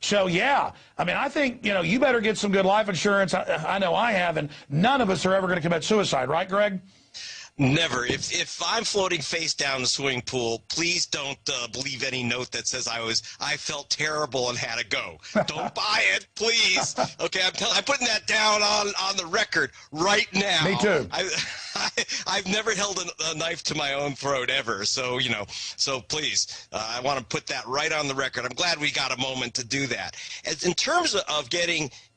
So, yeah, I mean, I think, you better get some good life insurance. I know I have, and none of us are ever going to commit suicide, right, Greg? Never. If I'm floating face down the swimming pool, please don't believe any note that says I felt terrible and had to go. Don't buy it, please. Okay, I'm putting that down on the record right now. Me too. I've never held a knife to my own throat ever. So so please, I want to put that right on the record. I'm glad we got a moment to do that. As in terms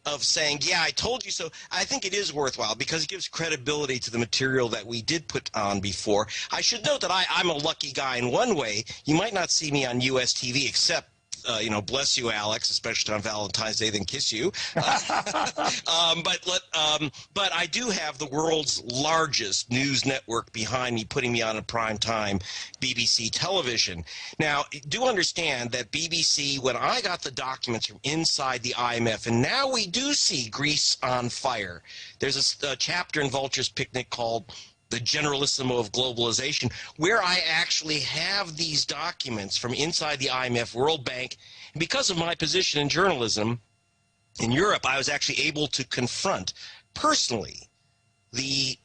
of saying, yeah, I told you so, I think it is worthwhile because it gives credibility to the material that we did put on before. I should note that I'm a lucky guy in one way. You might not see me on US TV except bless you, Alex, especially on Valentine's Day, then kiss you. But I do have the world's largest news network behind me, putting me on a prime time BBC television. Now, do understand that BBC, when I got the documents from inside the IMF, and now we do see Greece on fire. There's a chapter in Vulture's Picnic called The Generalissimo of Globalization, where I actually have these documents from inside the IMF, World Bank. And because of my position in journalism in Europe, I was actually able to confront personally the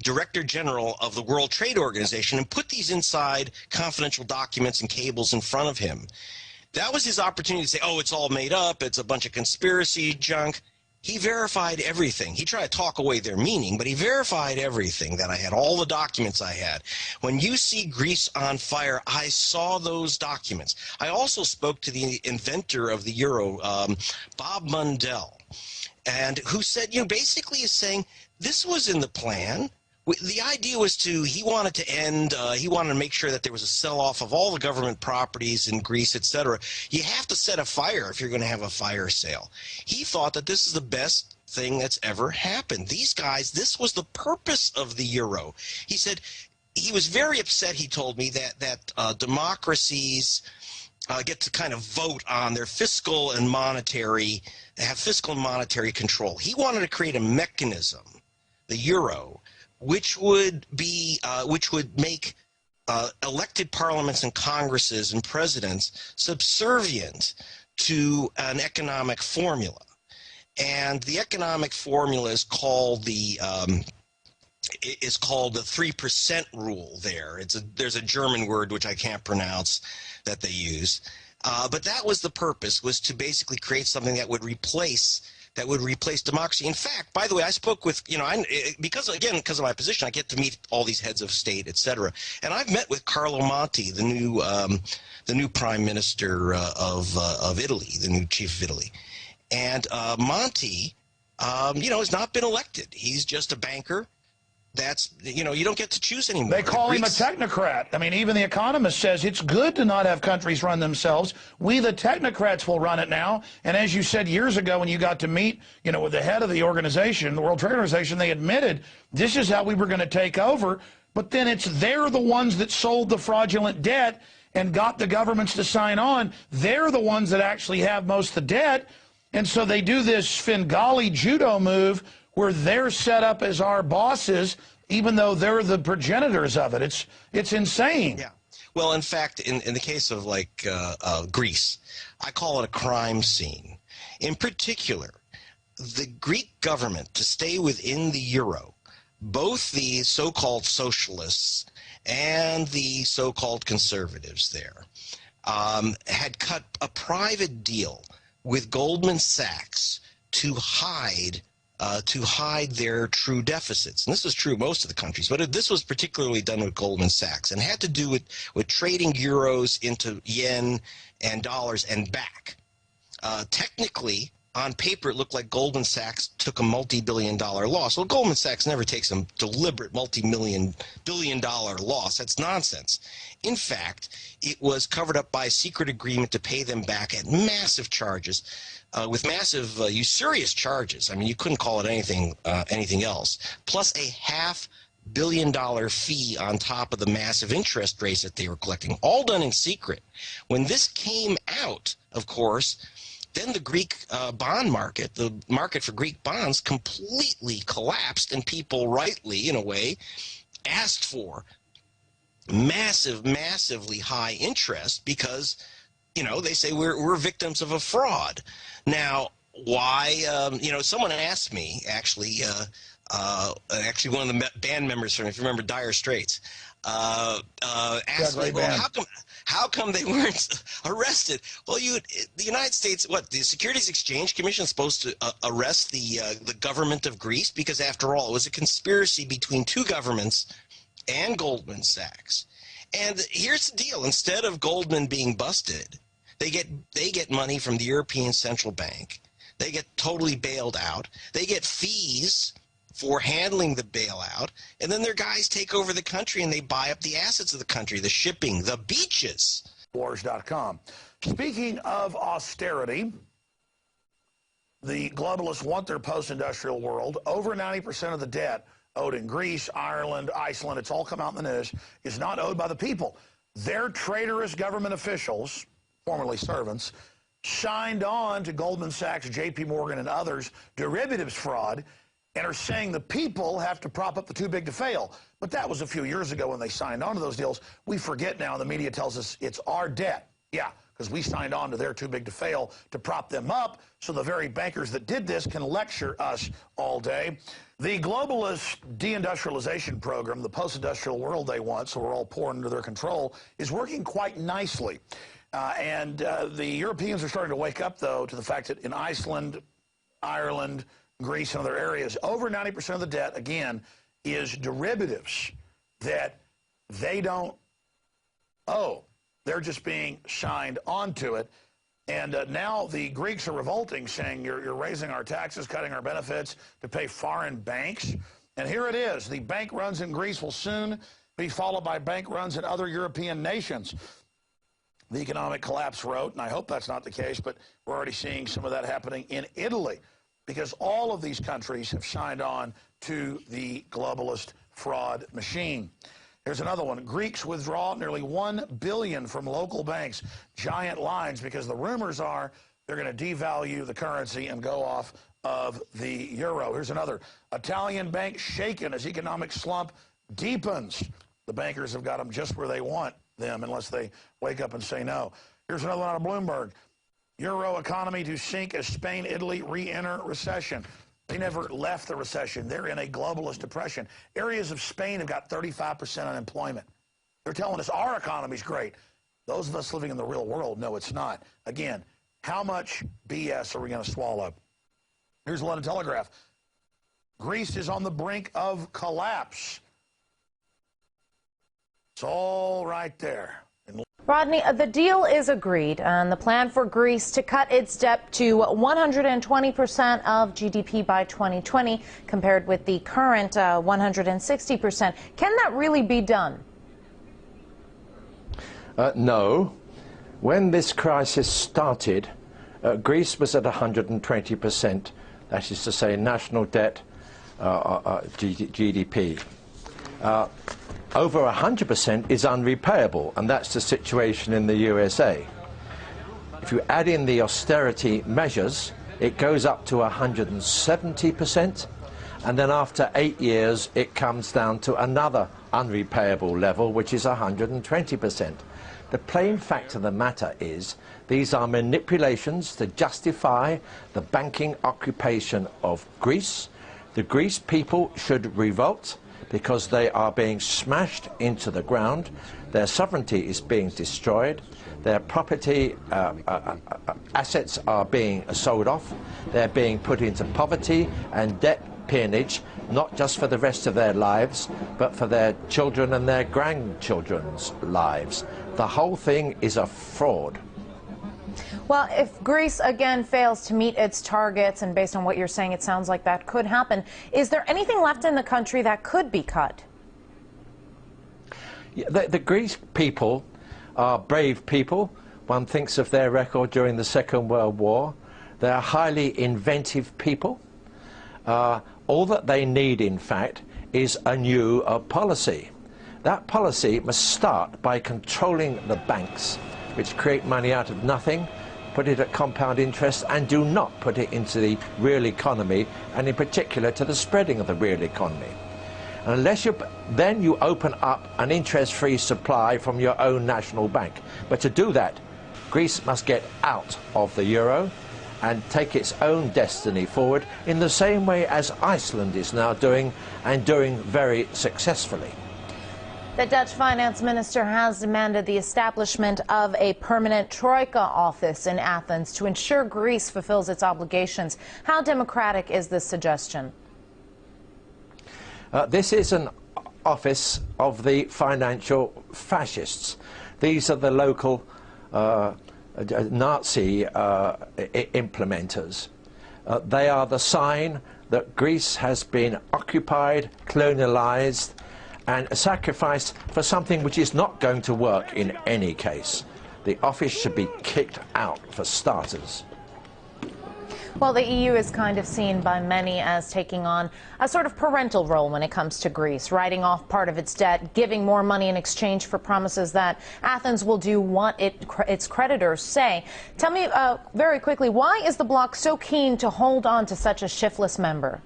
Director General of the World Trade Organization and put these inside confidential documents and cables in front of him. That was his opportunity to say, oh, it's all made up, it's a bunch of conspiracy junk. He verified everything. He tried to talk away their meaning, but he verified everything, that I had all the documents I had. When you see Greece on fire, I saw those documents. I also spoke to the inventor of the euro, Bob Mundell, and who said, basically is saying this was in the plan. The idea was he wanted to end, he wanted to make sure that there was a sell-off of all the government properties in Greece, etc. You have to set a fire if you're going to have a fire sale. He thought that this is the best thing that's ever happened. These guys, this was the purpose of the euro. He said he was very upset, he told me, that democracies get to kind of vote on their fiscal and monetary, have fiscal and monetary control. He wanted to create a mechanism, the euro, which would make elected parliaments and congresses and presidents subservient to an economic formula. And the economic formula is called the 3% rule there. There's a German word which I can't pronounce that they use. But that was the purpose, was to basically create something that would replace democracy. In fact, by the way, I spoke with, because of my position, I get to meet all these heads of state, etc. And I've met with Carlo Monti, the new prime minister of Italy, the new chief of Italy. And Monti, has not been elected. He's just a banker. That's, you don't get to choose anymore. They call him a technocrat. I mean, even The Economist says it's good to not have countries run themselves. We, the technocrats, will run it now. And as you said years ago when you got to meet, with the head of the organization, the World Trade Organization, they admitted this is how we were going to take over. But then they're the ones that sold the fraudulent debt and got the governments to sign on. They're the ones that actually have most of the debt. And so they do this Svengali judo move where they're set up as our bosses, even though they're the progenitors of it. It's insane. Yeah. Well, in fact, in the case of Greece, I call it a crime scene. In particular, the Greek government, to stay within the euro, both the so-called socialists and the so-called conservatives there, had cut a private deal with Goldman Sachs to hide their true deficits. And this is true most of the countries, but this was particularly done with Goldman Sachs and had to do with trading euros into yen and dollars and back. Technically, on paper, it looked like Goldman Sachs took a multi-billion-dollar loss. Well, Goldman Sachs never takes a deliberate multi-billion-dollar loss. That's nonsense. In fact, it was covered up by a secret agreement to pay them back at massive charges, with massive usurious charges. I mean, you couldn't call it anything else. Plus a $500 million fee on top of the massive interest rates that they were collecting, all done in secret. When this came out, of course, then the Greek bond market, the market for Greek bonds, completely collapsed, and people rightly, in a way, asked for massively high interest because they say we're victims of a fraud. Now, why? Someone asked me actually one of the band members from, if you remember, Dire Straits, asked me, well, how come they weren't arrested? Well, the United States, the Securities Exchange Commission is supposed to arrest the government of Greece, because after all, it was a conspiracy between two governments and Goldman Sachs. And here's the deal: instead of Goldman being busted, they get money from the European Central Bank. They get totally bailed out. They get fees for handling the bailout, and then their guys take over the country and they buy up the assets of the country, the shipping, the beaches. Wars.com. Speaking of austerity, the globalists want their post-industrial world. Over 90% of the debt owed in Greece, Ireland, Iceland, it's all come out in the news, is not owed by the people. Their traitorous government officials, formerly servants, signed on to Goldman Sachs, JP Morgan, and others' derivatives fraud, and are saying the people have to prop up the too big to fail. But that was a few years ago when they signed on to those deals. We forget now, the media tells us it's our debt. Yeah, because we signed on to their too big to fail to prop them up, so the very bankers that did this can lecture us all day. The globalist deindustrialization program, the post-industrial world they want, so we're all poor under their control, is working quite nicely. The Europeans are starting to wake up, though, to the fact that in Iceland, Ireland, Greece, and other areas, over 90% of the debt, again, is derivatives that they don't owe. They're just being signed onto it. And now the Greeks are revolting, saying you're raising our taxes, cutting our benefits to pay foreign banks. And here it is. The bank runs in Greece will soon be followed by bank runs in other European nations. The economic collapse wrote, and I hope that's not the case, but we're already seeing some of that happening in Italy, because all of these countries have signed on to the globalist fraud machine. Here's another one. Greeks withdraw nearly $1 billion from local banks. Giant lines, because the rumors are they're going to devalue the currency and go off of the euro. Here's another. Italian bank shaken as economic slump deepens. The bankers have got them just where they want them, unless they wake up and say no. Here's another one out of Bloomberg. Euro economy to sink as Spain, Italy re-enter recession. They never left the recession. They're in a globalist depression. Areas of Spain have got 35% unemployment. They're telling us our economy's great. Those of us living in the real world know it's not. Again, how much BS are we going to swallow? Here's the London Telegraph. Greece is on the brink of collapse. It's all right there. Rodney, the deal is agreed, and the plan for Greece to cut its debt to 120% of GDP by 2020, compared with the current 160%. Can that really be done? No. When this crisis started, Greece was at 120%, that is to say, national debt, GDP. Over 100% is unrepayable, and that's the situation in the USA. If you add in the austerity measures, it goes up to 170%, and then after 8 years, it comes down to another unrepayable level, which is 120%. The plain fact of the matter is these are manipulations to justify the banking occupation of Greece. The Greece people should revolt, because they are being smashed into the ground, their sovereignty is being destroyed, their property assets are being sold off, they're being put into poverty and debt peonage, not just for the rest of their lives, but for their children and their grandchildren's lives. The whole thing is a fraud. Well, if Greece again fails to meet its targets, and based on what you're saying, it sounds like that could happen, is there anything left in the country that could be cut? Yeah, the Greek people are brave people. One thinks of their record during the Second World War. They're highly inventive people. All that they need, in fact, is a new policy. That policy must start by controlling the banks, which create money out of nothing, put it at compound interest, and do not put it into the real economy, and in particular to the spreading of the real economy. And unless then you open up an interest-free supply from your own national bank. But to do that, Greece must get out of the euro and take its own destiny forward in the same way as Iceland is now doing, and doing very successfully. The Dutch finance minister has demanded the establishment of a permanent Troika office in Athens to ensure Greece fulfills its obligations. How democratic is this suggestion? This is an office of the financial fascists. These are the local Nazi implementers. They are the sign that Greece has been occupied, colonialized, and sacrificed for something which is not going to work in any case. The office should be kicked out for starters. Well, the EU is kind of seen by many as taking on a sort of parental role when it comes to Greece, writing off part of its debt, giving more money in exchange for promises that Athens will do what its creditors say. Tell me very quickly, why is the bloc so keen to hold on to such a shiftless member?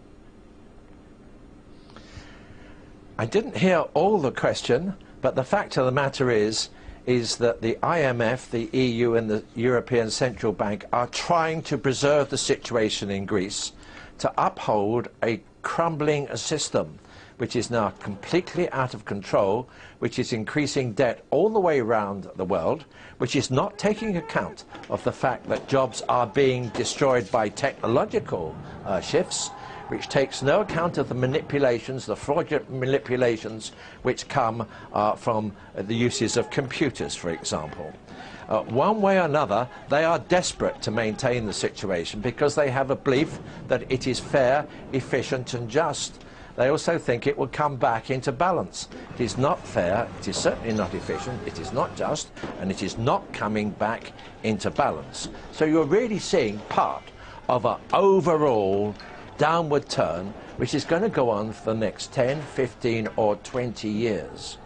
I didn't hear all the question, but the fact of the matter is that the IMF, the EU and the European Central Bank are trying to preserve the situation in Greece, to uphold a crumbling system which is now completely out of control, which is increasing debt all the way around the world, which is not taking account of the fact that jobs are being destroyed by technological shifts, which takes no account of the manipulations, the fraudulent manipulations which come from the uses of computers, for example. One way or another, they are desperate to maintain the situation because they have a belief that it is fair, efficient and just. They also think it will come back into balance. It is not fair, it is certainly not efficient, it is not just, and it is not coming back into balance. So you're really seeing part of an overall downward turn, which is going to go on for the next 10, 15 or 20 years.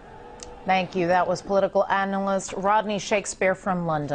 Thank you. That was political analyst Rodney Shakespeare from London.